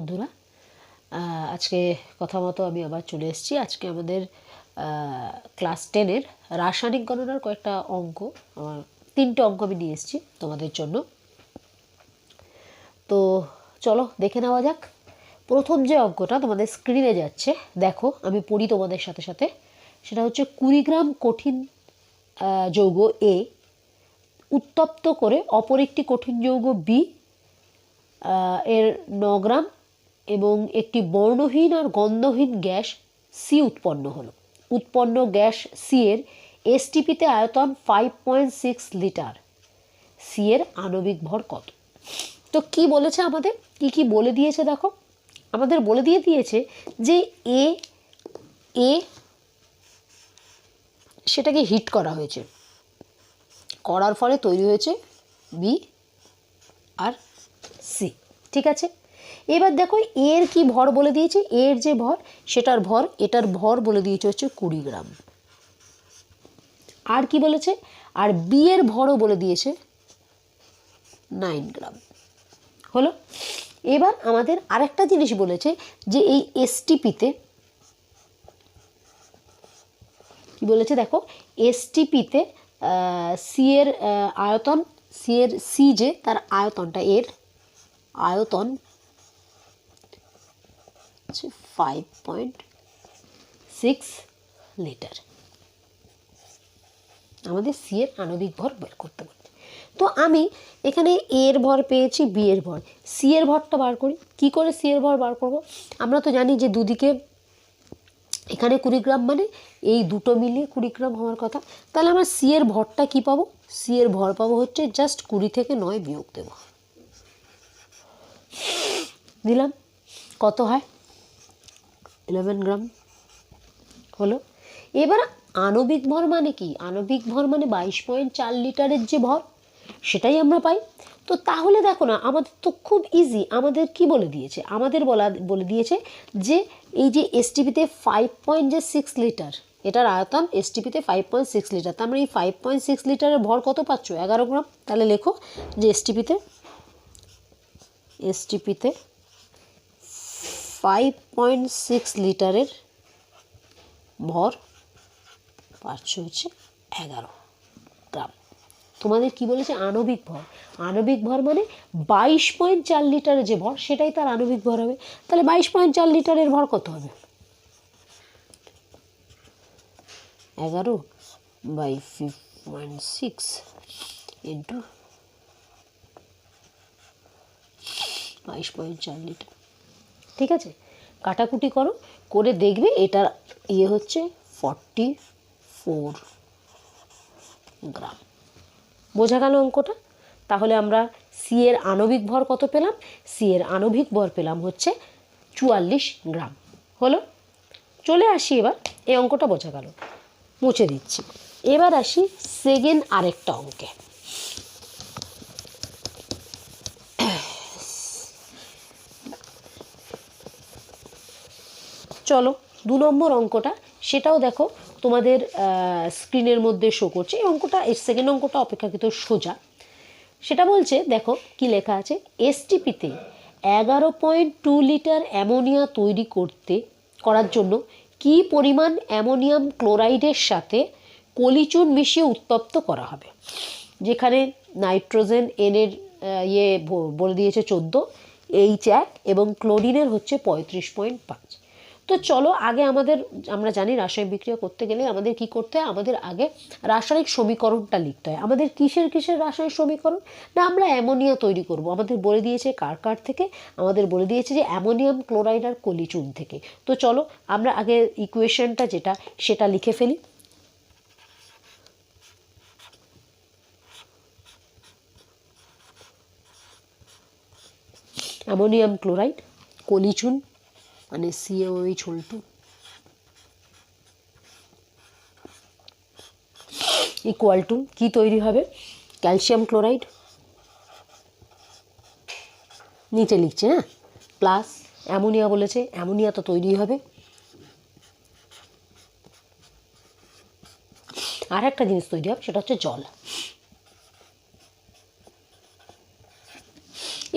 বন্ধুরা, আজকে কথা মতো আমি আবার চলে এসেছি। আজকে আমাদের ক্লাস 10-এর রাসায়নিক গণনার কয়েকটা অঙ্ক, আমার 3টে অঙ্ক আমি নিয়ে এসেছি তোমাদের জন্য। তো চলো দেখে নেওয়া যাক। প্রথম যে অঙ্কটা তোমাদের স্ক্রিনে যাচ্ছে, দেখো আমি পড়ি তোমাদের সাথে সাথে। সেটা হচ্ছে 20 গ্রাম কঠিন যৌগ এ উত্তপ্ত করে অপর একটি কঠিন যৌগ বি এর 9 গ্রাম এবং একটি বর্ণহীন আর গন্ধহীন গ্যাস সি উৎপন্ন হলো। উৎপন্ন গ্যাস সি এর এসটিপিতে আয়তন 5.6 লিটার। সি এর আণবিক ভর কত? তো কি বলেছে আমাদের, কি বলে দিয়েছে দেখো। আমাদের বলে দিয়েছে যে এ সেটাকে হিট করা হয়েছে, করার ফলে তৈরি হয়েছে বি আর সি। ঠিক আছে, এবার দেখো এর কি ভর বলে দিয়েছে। এর যে ভর, সেটার ভর, এটার ভর বলে দিয়েছে হচ্ছে 20 গ্রাম। আর কি বলেছে, আর বি এর ভরও বলে দিয়েছে 9 গ্রাম। হলো। এবার আমাদের আরেকটা জিনিস বলেছে যে এই এসটিপিতে কি বলেছে দেখো, এসটিপিতে সি এর আয়তন, সি এর সি যে তার আয়তনটা, এর আয়তন 5.6 লিটার। আমাদের সি এর আণবিক ভর বের করতে পারছে। তো আমি এখানে এর ভর পেয়েছি, বি এর ভর, সি এর ভরটা বার করি। কি করে সি এর ভর বার করব? আমরা তো জানি যে দুদিকে এখানে 20 গ্রাম, মানে এই দুটো মিলিয়ে 20 গ্রাম হওয়ার কথা। তাহলে আমরা সি এর ভরটা কি পাবো? সি এর ভর পাবো হচ্ছে জাস্ট 20 থেকে 9 বিয়োগ দেব, দিলাম। কত হয়? 11 গ্রাম। হলো। এবার আণবিক ভর মানে কি? আণবিক ভর মানে 22.4 লিটারের যে ভর, সেটাই আমরা পাই। তো তাহলে দেখো না, আমাদের তো খুব ইজি। আমাদের কি বলে দিয়েছে? আমাদের বলে দিয়েছে যে এই যে এসটিপিতে 5.6 লিটার, এটার আয়তন এসটিপিতে 5.6 লিটার। তার মানে এই 5.6 লিটারের ভর কত পাচ্ছ? 11 গ্রাম। তাহলে লেখো যে এসটিপিতে 5.6 লিটারের ভর পাচ্ছ হচ্ছে 11 গ্রাম। তোমাদের কি বলেছে? আণবিক ভর। আণবিক ভর মানে 22.4 লিটারের যে ভর, সেটাই তার আণবিক ভর হবে। তাহলে 22.4 লিটারের ভর কত হবে? 11/5.6 ইন্টু 22.4 লিটার। ঠিক আছে, কাটাকুটি করো, করে দেখবে এটার হচ্ছে 44 গ্রাম। বোঝা গেল অঙ্কটা? তাহলে আমরা সি এর আণবিক ভর কত পেলাম? সি এর আণবিক ভর পেলাম হচ্ছে 44 গ্রাম। হলো। চলে আসি এবার, এই অঙ্কটা বোঝা গেল, মুছে দিচ্ছি। এবার আসি সেকেন্ড আরেকটা অঙ্কে। চলো 2 নম্বর অঙ্কটা, সেটাও দেখো তোমাদের স্ক্রিনের মধ্যে শো করছে। এই অঙ্কটা, এই সেকেন্ড অঙ্কটা অপেক্ষাকৃত সোজা। সেটা বলছে, দেখো কি লেখা আছে। এসটিপিতে 11.2 লিটার অ্যামোনিয়া তৈরি করার জন্য কি পরিমাণ অ্যামোনিয়াম ক্লোরাইডের সাথে কলিচুন মিশিয়ে উত্তপ্ত করা হবে? যেখানে নাইট্রোজেন এনের বলে দিয়েছে 14, H1 এবং ক্লোরিনের হচ্ছে 35.5। তো চলো আগে আমরা জানি রাসায়নিক বিক্রিয়া করতে গেলে আমাদের কি করতে হয়? আমাদের আগে রাসায়নিক সমীকরণটা লিখতে হয়। আমাদের কিসের রাসায়নিক সমীকরণ? না, আমরা অ্যামোনিয়া তৈরি করব। আমাদের বলে দিয়েছে কার থেকে? আমাদের বলে দিয়েছে যে অ্যামোনিয়াম ক্লোরাইড আর কলিচুন থেকে। তো চলো আমরা আগে ইকুয়েশনটা যেটা, সেটা লিখে ফেলি। অ্যামোনিয়াম ক্লোরাইড, কলিচুন মানে CaOH ইকুয়াল টু কি তৈরি হবে? ক্যালসিয়াম ক্লোরাইড, নিচে লিখছে, হ্যাঁ, প্লাস অ্যামোনিয়া বলেছে, অ্যামোনিয়া তো তৈরি হবে। আর একটা জিনিস তৈরি হবে, সেটা হচ্ছে জল।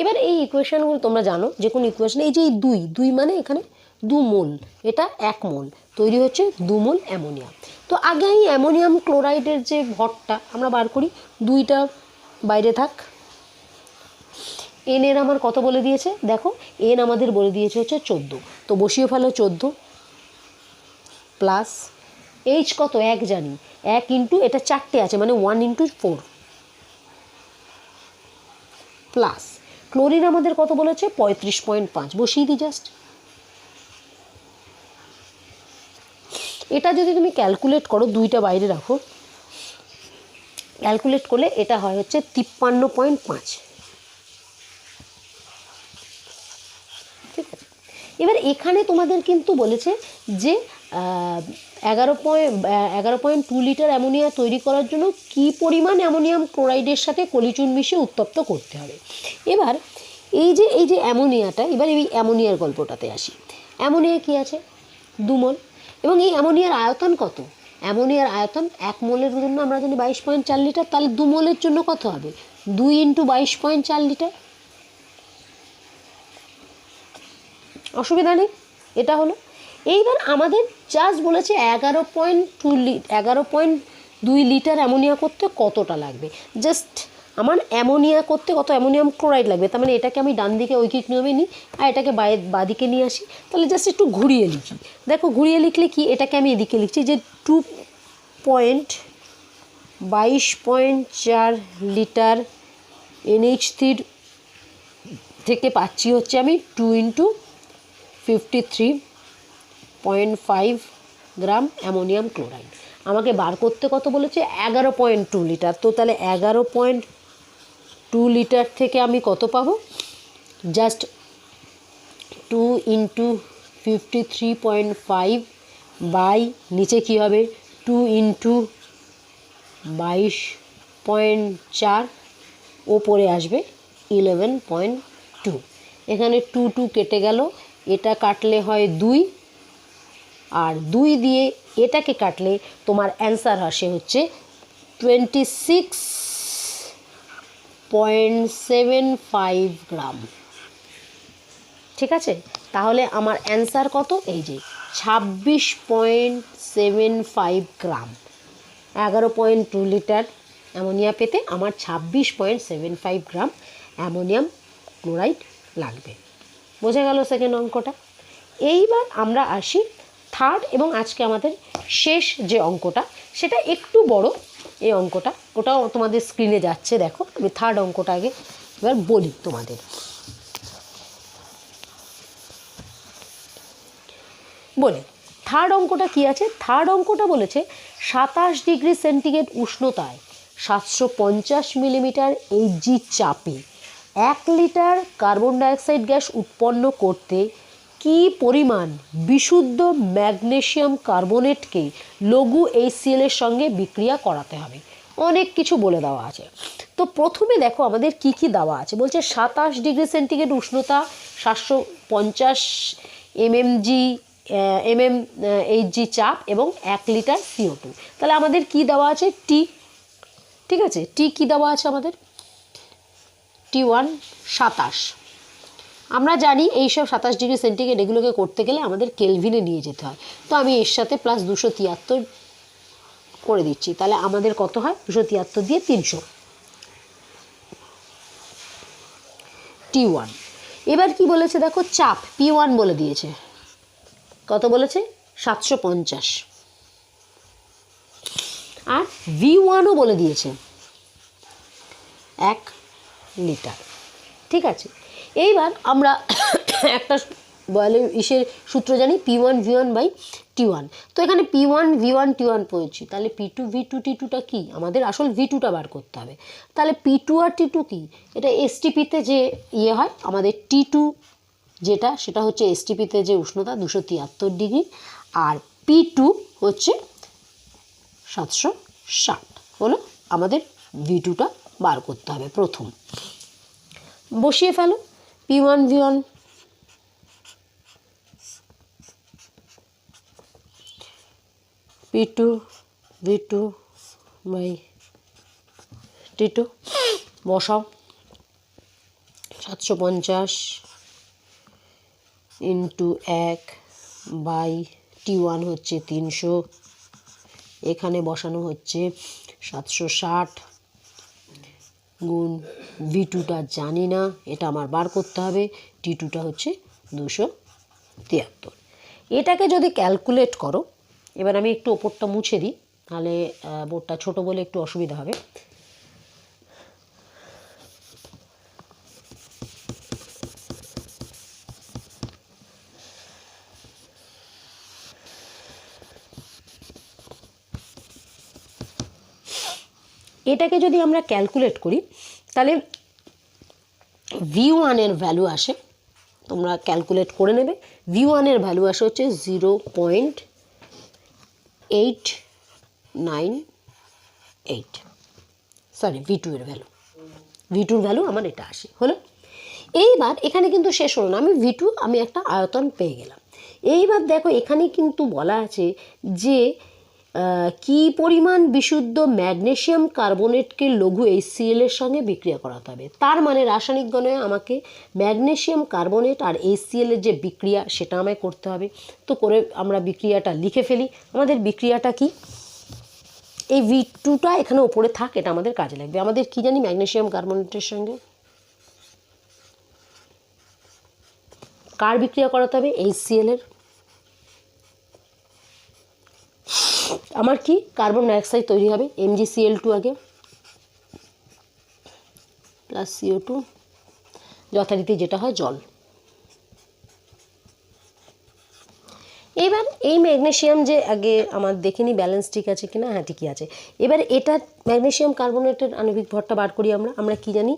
এবার এই ইকুয়েশনগুলো তোমরা জানো, যে কোনো ইকুয়েশন, এই যে এই দুই দুই মানে এখানে 2 মোল, এটা 1 মোল, তৈরি হচ্ছে 2 মোল অ্যামোনিয়া। তো আগে এই অ্যামোনিয়াম ক্লোরাইডের যে ভরটা আমরা বার করি, 2টা বাইরে থাক। এন এর আমার কত বলে দিয়েছে দেখো, এন আমাদের বলে দিয়েছে হচ্ছে 14, তো বসিয়ে ফেলো 14 প্লাস এইচ কত 1 জানি, 1 ইন্টু এটা 4টে আছে মানে 1 ইন্টু 4 প্লাস ক্লোরিন আমাদের কত বলেছে 35.5, বসিয়ে দিই জাস্ট। এটা যদি তুমি ক্যালকুলেট করো, 2টা বাইরে রাখো, ক্যালকুলেট করলে এটা হয় হচ্ছে 53.5। ঠিক আছে, এবার এখানে তোমাদের কিন্তু বলেছে যে 11.2 লিটার অ্যামোনিয়া তৈরি করার জন্য কি পরিমাণ অ্যামোনিয়াম ক্লোরাইডের সাথে কলিচুন মিশিয়ে উত্তপ্ত করতে হবে। এবার এই যে অ্যামোনিয়াটা, এবার এই অ্যামোনিয়ার গল্পটাতে আসি। অ্যামোনিয়া কি আছে 2 মোল, এবং এই অ্যামোনিয়ার আয়তন কত, অ্যামোনিয়ার আয়তন 1 মোলের জন্য আমরা জানি 22.4 লিটার, তাহলে 2 মোলের জন্য কত হবে 2 ইন্টু 22.4 লিটার। অসুবিধা নেই, এটা হলো। এইবার আমাদের জাস্ট বলেছে 11.2 লিটার অ্যামোনিয়া করতে কতটা লাগবে, জাস্ট আমার অ্যামোনিয়া করতে কত অ্যামোনিয়াম ক্লোরাইড লাগবে, তার মানে এটাকে আমি ডান দিকে ঐকিক নিয়মে নিই আর এটাকে বাদিকে নিয়ে আসি। তাহলে জাস্ট একটু ঘুরিয়ে লিখি, দেখো ঘুরিয়ে লিখলে কি, এটাকে আমি এদিকে লিখছি যে 2.22.4 লিটার NH3 থেকে পাচ্ছি হচ্ছে আমি 2 ইন্টু 53.5 গ্রাম অ্যামোনিয়াম ক্লোরাইড। আমাকে বার করতে কত বলেছে 11.2 লিটার, তো তাহলে 11.2 লিটার থেকে আমি কত পাবো, জাস্ট 2 ইন্টু 53.5 বাই নিচে কী হবে 2 ইন্টু 22.4, ওপরে আসবে 11.2। এখানে 2 কেটে গেল, এটা কাটলে হয় 2, আর 2 দিয়ে এটাকে কাটলে তোমার অ্যান্সার আসে হচ্ছে 26.75 গ্রাম। ঠিক আছে, তাহলে আমার অ্যান্সার কত, এই যে 26.75 গ্রাম। 11.2 লিটার অ্যামোনিয়া পেতে আমার 26.75 গ্রাম অ্যামোনিয়াম ক্লোরাইড লাগবে। বোঝা গেল সেকেন্ড অঙ্কটা। এইবার আমরা আসি থার্ড, এবং আজকে আমাদের শেষ যে অঙ্কটা, সেটা একটু বড় এই অঙ্কটা, ওটাও তোমাদের স্ক্রিনে যাচ্ছে, দেখো আমি থার্ড অঙ্কটা আগে এবার বলি তোমাদের। বলি থার্ড অঙ্কটা কি আছে, থার্ড অঙ্কটা বলেছে 27 ডিগ্রি সেন্টিগ্রেড উষ্ণতায় 750 মিলিমিটার Hg চাপে 1 লিটার কার্বন ডাইঅক্সাইড গ্যাস উৎপন্ন করতে কি পরিমাণ বিশুদ্ধ ম্যাগনেসিয়াম কার্বনেটকে লঘু HCl এর সঙ্গে বিক্রিয়া করাতে হবে। অনেক কিছু বলে দেওয়া আছে। তো প্রথমে দেখো আমাদের কি কি দেওয়া আছে, বলছে 27 ডিগ্রি সেন্টিগ্রেড উষ্ণতা, 750 Hg চাপ এবং 1 লিটার CO2। তাহলে আমাদের কি দেওয়া আছে টি, ঠিক আছে, টি কি দেওয়া আছে আমাদের T1 27। আমরা জানি এইসব 27 ডিগ্রি সেন্টিগ্রেড এগুলোকে করতে গেলে আমাদের কেলভিনে নিয়ে যেতে হয়, তো আমি এর সাথে প্লাস 273 করে দিচ্ছি, তাহলে আমাদের কত হয় 273 দিয়ে 300 T1। এবার কি বলেছে দেখো, চাপ P1 বলে দিয়েছে, কত বলেছে 750, আর V1ও বলে দিয়েছে 1 লিটার। ঠিক আছে, এইবার আমরা একটা বলে ইসের সূত্র জানি P1 V1 বাই T1। তো এখানে P1 V1 T1 পেয়েছি, তাহলে P2 V2 T2টা কি, আমাদের আসল V2টা বার করতে হবে। তাহলে P2 আর T2 কি, এটা STPতে যে ইয়ে হয় আমাদের T2 যেটা, সেটা হচ্ছে STPতে যে উষ্ণতা 273 ডিগ্রি, আর P2 হচ্ছে 760, হলো আমাদের V2টা বার করতে হবে। প্রথম বসিয়ে ফেলো P1 V1 P2 V2 by T2 বসাও, 750 ইন্টু 1/T1 হচ্ছে 300, এখানে বসানো হচ্ছে 760 গুণ V2টা জানি না, এটা আমার বার করতে হবে, T2টা হচ্ছে 273। এটাকে যদি ক্যালকুলেট করো, এবার আমি একটু ওপরটা মুছে দিই, তাহলে বোর্ডটা ছোট বলে একটু অসুবিধা হবে। এটাকে যদি আমরা ক্যালকুলেট করি তাহলে V1 এর ভ্যালু আসে, তোমরা ক্যালকুলেট করে নেবে, V1 এর ভ্যালু আসে হচ্ছে 0.898, সরি V2 এর ভ্যালু আমার এটা আসে। হলো, এইবার এখানে কিন্তু শেষ হলো না, আমি একটা আয়তন পেয়ে গেলাম। এইবার দেখো এখানে কিন্তু বলা আছে যে কি পরিমাণ বিশুদ্ধ ম্যাগনেসিয়াম কার্বনেটকে লঘু HCl এর সঙ্গে বিক্রিয়া করাতে হবে। তার মানে রাসায়নিক গণনায় আমাকে ম্যাগনেসিয়াম কার্বনেট আর HCl এর যে বিক্রিয়া সেটা আমায় করতে হবে। তো করে আমরা বিক্রিয়াটা লিখে ফেলি। আমাদের বিক্রিয়াটা কি, এই V2টা এখানে ওপরে থাক, এটা আমাদের কাজে লাগবে। আমাদের কি জানি, ম্যাগনেসিয়াম কার্বনেটের সঙ্গে কার বিক্রিয়া করাতে হবে, HCl এর। আমার কি কার্বন ডাইঅক্সাইড তৈরি হবে, MgCl2 আগে প্লাস CO2, যথারীতি যেটা হয় জল। এবার এই ম্যাগনেসিয়াম যে আগে আমার দেখিনি ব্যালেন্স ঠিক আছে কিনা, হ্যাঁ ঠিকই আছে। এবার এটা ম্যাগনেসিয়াম কার্বনেটের আণবিক ভরটা বার করি আমরা কি জানি,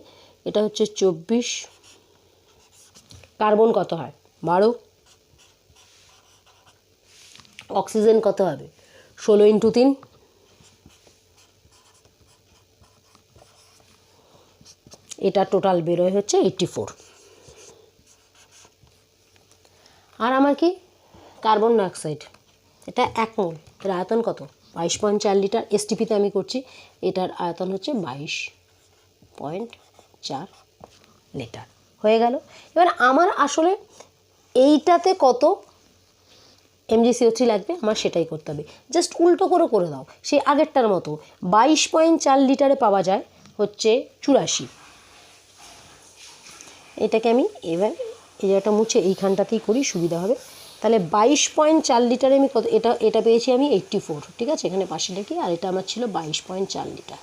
এটা হচ্ছে 24, কার্বন কত হয় 12, অক্সিজেন কত হবে 16 × 3, এটা টোটাল বেরোয় হচ্ছে 84। আর আমার কি কার্বন ডাইঅক্সাইড, এটা 1 মোল, এর আয়তন কত 22.4 লিটার, STPতে আমি করছি, এটার আয়তন হচ্ছে 22.4 লিটার। হয়ে গেল। এবার আমার আসলে এইটাতে কত MgCO3 লাগবে আমার সেটাই করতে হবে, জাস্ট উল্টো করে দাও, সেই আগেরটার মতো 22.4 লিটারে পাওয়া যায় হচ্ছে 84। এটাকে আমি এবার এই জায়গাটা মুছে এইখানটাতেই করি, সুবিধা হবে। তাহলে 22.4 লিটারে আমি কত, এটা পেয়েছি আমি 84, ঠিক আছে, এখানে পাশে লিখি, আর এটা আমার ছিল 22.4 লিটার।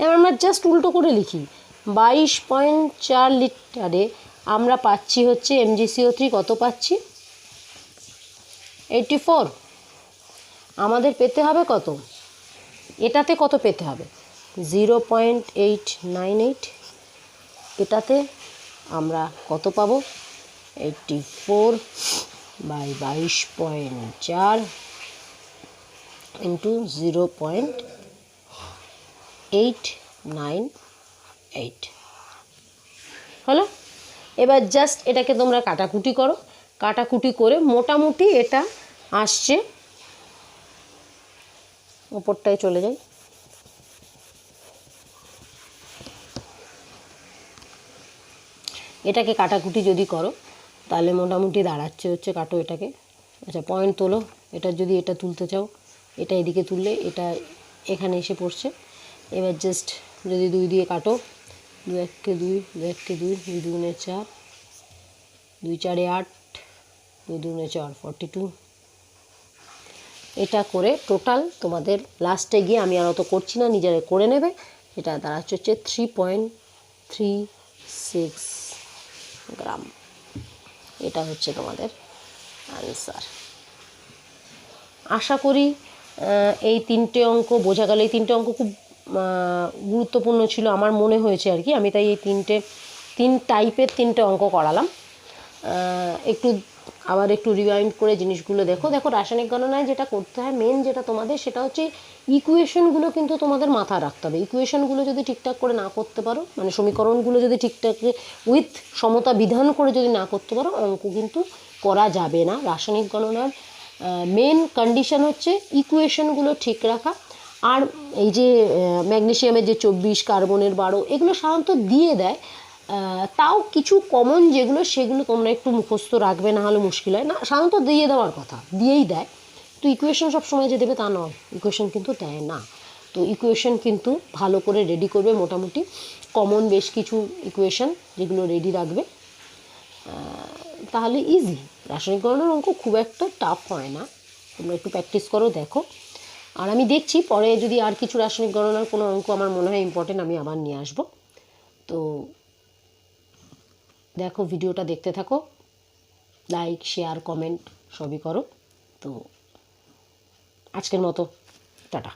এবার আমরা জাস্ট উল্টো করে লিখি, 22.4 লিটারে আমরা পাচ্ছি হচ্ছে MgCO3 কত পাচ্ছি 84, আমাদের পেতে হবে কত, এটাতে কত পেতে হবে 0.898, এটাতে আমরা কত পাবো 84/22.4 ইন্টু 0.898 হলো। এবার জাস্ট এটাকে তোমরা কাটাকুটি করো, কাটাকুটি করে মোটামুটি এটা আসছে, ওপরটায় চলে যাই, এটাকে কাটাকুটি যদি করো তাহলে মোটামুটি দাঁড়াচ্ছে হচ্ছে, কাটো এটাকে, আচ্ছা পয়েন্ট তোলো, এটা যদি এটা তুলতে চাও এটা এদিকে তুললে এটা এখানে এসে পড়ছে। এবার জাস্ট যদি 2 দিয়ে কাটো, 2 1 2, 2 1 2, 2 2 4, 2 4 8, 2 2 4 42, এটা করে টোটাল তোমাদের লাস্টে গিয়ে, আমি আর অত করছি না, নিজেরা করে নেবে, এটা দাঁড়াচ্ছে হচ্ছে 3.36 গ্রাম। এটা হচ্ছে তোমাদের আনসার। আশা করি এই 3টে অঙ্ক বোঝা গেল। এই 3টে অঙ্ক খুব গুরুত্বপূর্ণ ছিল আমার মনে হয়েছে আর কি, আমি তাই এই 3 টাইপের 3টে অঙ্ক করালাম। একটু আবার একটু রিওয়াইন্ড করে জিনিসগুলো দেখো। রাসায়নিক গণনায় যেটা করতে হয় মেন, যেটা তোমাদের, সেটা হচ্ছে ইকুয়েশনগুলো কিন্তু তোমাদের মাথায় রাখতে হবে। ইকুয়েশনগুলো যদি ঠিকঠাক করে না করতে পারো, মানে সমীকরণগুলো যদি ঠিকঠাক উইথ সমতা বিধান করে যদি না করতে পারো, অঙ্ক কিন্তু করা যাবে না। রাসায়নিক গণনার মেন কন্ডিশন হচ্ছে ইকুয়েশনগুলো ঠিক রাখা। আর এই যে ম্যাগনেসিয়ামের যে 24, কার্বনের 12, এগুলো সাধারণত দিয়ে দেয়, তাও কিছু কমন যেগুলো সেগুলো তোমরা একটু মুখস্থ রাখবে, না হলে মুশকিল হয় না, সাধারণত দিয়ে দেওয়ার কথা, দিয়েই দেয়। তো ইকুয়েশন সবসময় যে দেবে তা নয়, ইকুয়েশন কিন্তু দেয় না। তো ইকুয়েশন কিন্তু ভালো করে রেডি করবে, মোটামুটি কমন বেশ কিছু ইকুয়েশন যেগুলো রেডি রাখবে, তাহলে ইজি। রাসায়নিক গণনার অঙ্ক খুব একটা টাফ হয় না, তোমরা একটু প্র্যাকটিস করো, দেখো। আর আমি দেখছি পরে যদি আর কিছু রাসায়নিক গণনার কোনো অঙ্ক আমার মনে হয় ইম্পর্টেন্ট, আমি আবার নিয়ে আসবো। তো দেখো, ভিডিওটা দেখতে থাকো, লাইক শেয়ার কমেন্ট সবই করো। তো আজকের মতো টাটা।